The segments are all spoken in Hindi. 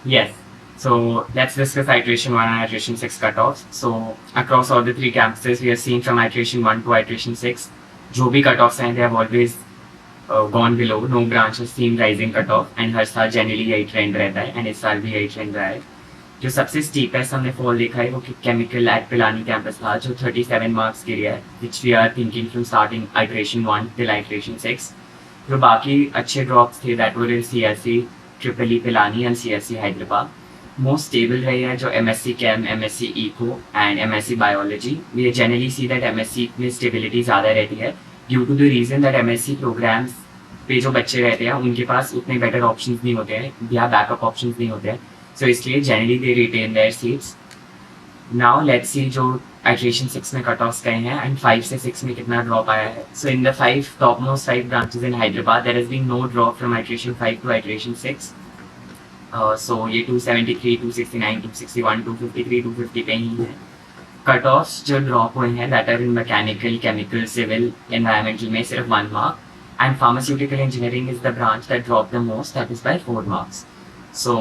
Yes. So let's discuss iteration 1 and iteration 6 cutoffs. So across all the three campuses, we have seen from iteration 1 to iteration 6, जो भी cutoffs हैं, they have always gone below. No branch has seen rising cutoff and हर साल generally यही trend रहता है and इस साल भी यही trend रहा है. जो सबसे steepest हमने fall देखा है वो chemical at Pilani campus था जो 37 marks के लिए है, which we are thinking from starting iteration 1 till iteration 6. जो बाकी अच्छे drops थे that were in CSE, triple E Pilani and CSE Hyderabad. Most stable रही है जो MSc Chem, MSc Eco and MSc Biology. We generally see that MSc में स्टेबिलिटी ज़्यादा रहती है due to the reason that MSc programmes पे जो बच्चे रहते हैं उनके पास उतने बेटर ऑप्शंस नहीं होते हैं या बैकअप ऑप्शंस नहीं होते हैं. सो इसलिए generally they retain their seats. Now let's see जो आइट्रेशन 6 में कट ऑफ्स गए हैं एंड 5 से 6 में कितना ड्रॉप आया है. So in the 5 top most 5 branches in Hyderabad there has been no drop from iteration 5 to iteration 6. So ये 273, 269, 261, 253, 250 पे ही है. कट ऑफ्स जो ड्रॉप हुए हैं that are in mechanical, chemical, civil, environmental में सिर्फ 1 mark. And pharmaceutical engineering is the branch that drop the most, that is by 4 marks. So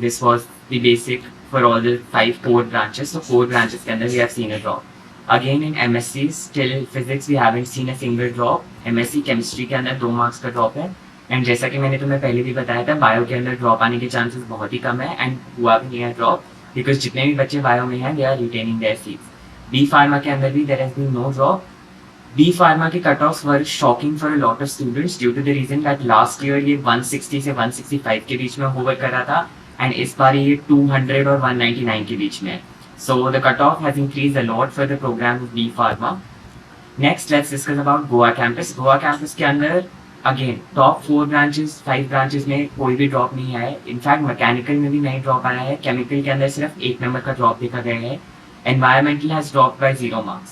this was the basic for all the 5 core branches. So 4 branches के अंदर we have seen a drop. Again in MSc still physics we haven't seen a single drop. MSc chemistry के अंदर 2 marks का drop है. एंड जैसा कि मैंने तुम्हें पहले भी बताया था बायो के अंदर ड्रॉप आने के चांसेस बहुत ही कम है एंड हुआ भी नहीं है ड्रॉप बिकॉज जितने भी बच्चे बायो में हैं they are retaining their seats. B pharma के अंदर भी there has been no drop. B pharma के cut offs were shocking for a lot of students due to the reason that last year ये 160 से 165 के बीच में होवर कर रहा था एंड इस बार ये 200 और 199 के बीच में. So the cut off has increase a lot for the programme of B pharma. Next let's discuss about Goa campus. Goa campus के अंदर अगेन टॉप 4 ब्रांचेस 5 ब्रांचेस में कोई भी ड्रॉप नहीं आया है. इनफैक्ट मैकेनिकल में भी नहीं ड्रॉप आया है. केमिकल के अंदर सिर्फ 1 नंबर का ड्रॉप देखा गया है. Environmental has drop by 0 marks.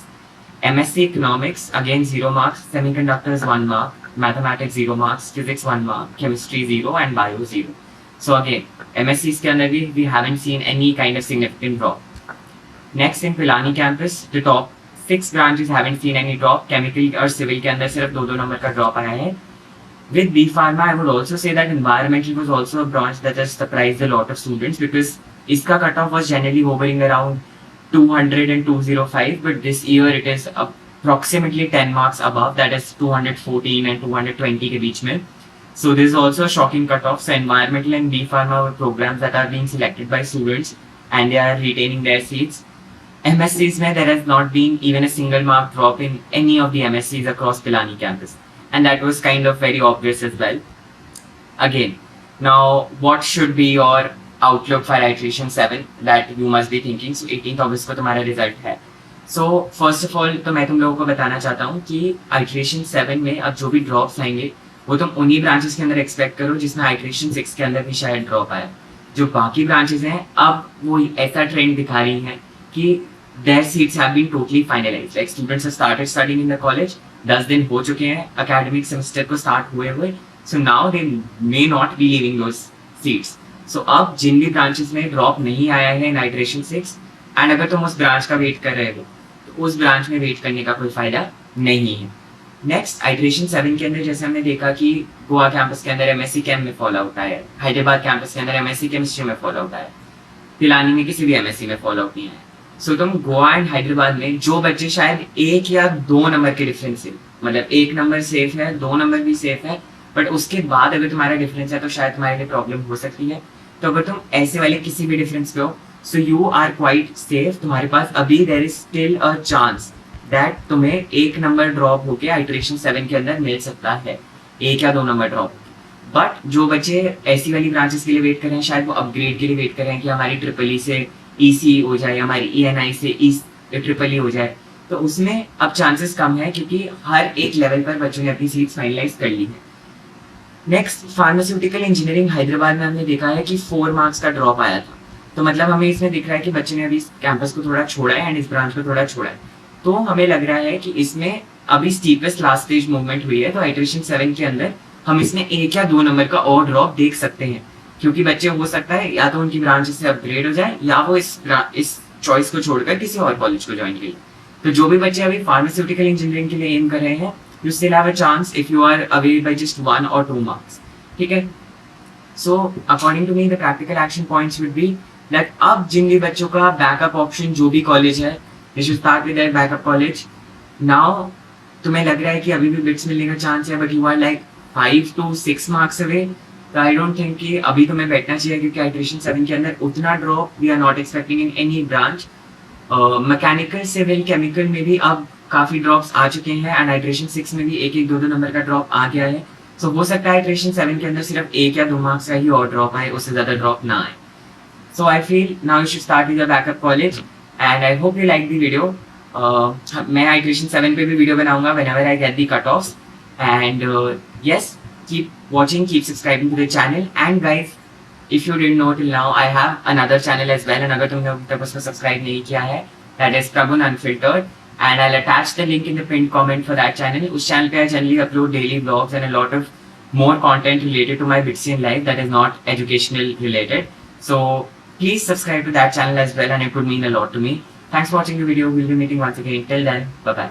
MSc Economics again 0 marks. Semiconductors 1 mark. Mathematics 0 marks. Physics 1 mark. Chemistry 0 and Bio 0. So again MSCs के अंदर भी we haven't seen any kind of significant drop. Next in Pilani campus the top 6 branches haven't seen any drop. Chemical और Civil के अंदर सिर्फ 2 नंबर का ड्रॉप आया है. With B Pharma, I would also say that environmental was also a branch that has surprised a lot of students because इसका cutoff was generally hovering around 200 and 205, but this year it is approximately 10 marks above, that is 214 and 220 के बीच में. So this is also a shocking cutoff. So environmental and B Pharma were programs that are being selected by students and they are retaining their seats. MSCs में there has not been even a single mark drop in any of the MSCs across Pilani campus. And that was kind of very obvious as well. Again, now what should be your outlook for iteration 7 that you must be thinking? So 18th August को तुम्हारा रिजल्ट है. So first of all तो मैं तुम लोगों को बताना चाहता हूँ कि iteration 7 में अब जो भी ड्रॉप्स आएंगे वो तुम उन्हीं ब्रांचेस के अंदर एक्सपेक्ट करो जिसमें iteration 6 के अंदर भी शायद ड्रॉप आया. जो बाकी ब्रांचेस हैं अब वो ऐसा ट्रेंड दिखा रही हैं कि their seats have been totally finalized. Like students have started studying in the college. 10 दिन हो चुके हैं academic semester को start हुए. So now they may not be leaving those seats. So अब जिन भी branches में drop नहीं आया है in iteration 6 and अगर तुम उस branch का wait कर रहे हो तो उस branch में wait करने का कोई फायदा नहीं है. Next iteration 7 के अंदर जैसे हमने देखा कि गोवा कैंपस के अंदर MSc Chem में फॉल आउट आया है. हैदराबाद कैंपस के अंदर MSc Chemistry में फॉल आउट आया है. पिलानी में किसी भी MSc में फॉल आउट नहीं आया. सो तुम गोवा एंड हैदराबाद में जो बच्चे शायद 1 या 2 नंबर के डिफरेंस है, मतलब 1 नंबर सेफ है, 2 नंबर भी सेफ है, बट उसके बाद अगर तुम्हारा डिफरेंस है तो शायद तुम्हारे लिए प्रॉब्लम हो सकती है. तो अगर तुम ऐसे वाले किसी भी डिफरेंस पे हो so you are quite safe. तुम्हारे पास अभी there is still a chance that तुम्हें 1 नंबर ड्रॉप होके आइट्रेशन 7 के अंदर मिल सकता है, 1 या 2 नंबर ड्रॉप. बट जो बच्चे ऐसी वाली ब्रांचेस के लिए वेट कर रहे हैं, शायद वो अपग्रेड के लिए वेट कर रहे हैं कि हमारी ट्रिपल ई से EC हो जाए, हमारी ENI से ट्रिपल ई हो जाए, तो उसमें अब चांसेस कम है क्योंकि हर एक लेवल पर बच्चों ने अपनी सीट्स फाइनलाइज कर ली है. नेक्स्ट फार्मास्यूटिकल इंजीनियरिंग हैदराबाद में हमने देखा है कि 4 marks का ड्रॉप आया था. तो मतलब हमें इसमें दिख रहा है कि बच्चे ने अभी कैंपस को थोड़ा छोड़ा है एंड इस ब्रांच को थोड़ा छोड़ा है. तो हमें लग रहा है कि इसमें अभी स्टीपेस्ट लास्ट स्टेज मूवमेंट हुई है. तो आइट्रेशन 7 के अंदर हम इसमें 1 या 2 नंबर का और ड्रॉप देख सकते हैं क्योंकि बच्चे हो सकता है या तो उनकी ब्रांच से अपग्रेड हो जाए या वो इस चॉइस को छोड़कर किसी और कॉलेज को ज्वाइन करें. तो जो भी बच्चे अभी फार्मास्यूटिकल इंजीनियरिंग के लिए एम कर रहे हैं you still have a chance if you are away by just 1 or 2 marks. ठीक है. So according to me the practical action points would be that अब जिन भी बच्चों का बैकअप ऑप्शन जो भी कॉलेज है, they should start with their backup college. Now तुम्हें लग रहा है कि अभी भी बिट्स मिलने का चांस है, but you are like 5 to 6 marks away, तो आई डोंट थिंक कि अभी तुम्हें बैठना चाहिए, क्योंकि आइट्रेशन 7 के अंदर उतना drop we are not expecting in any branch. Mechanical, civil, chemical में भी अब काफ़ी ड्रॉप्स आ चुके हैं, एंड आइट्रेशन 6 में भी एक एक दो दो नंबर का ड्रॉप आ गया है. सो हो सकता है आइट्रेशन 7 के अंदर सिर्फ 1 या 2 मार्क्स का ही और ड्रॉप आए, उससे ज़्यादा ड्रॉप ना आए. So I feel now you should start with your backup college, and I hope you like the video. मैं iteration 7 पे भी वीडियो बनाऊंगा whenever I get the cutoffs, and yes, keep watching, keep subscribing to the channel, and guys, if you didn't know till now, I have another channel as well, and अगर तुमने अभी तक उसको subscribe नहीं किया है, that is Prabun Unfiltered, and I'll attach the link in the pinned comment for that channel. उस channel पे I generally upload daily vlogs and a lot of more content related to my Bitsian life that is not educational related. So please subscribe to that channel as well, and it would mean a lot to me. Thanks for watching the video. We'll be meeting once again. Till then, bye bye.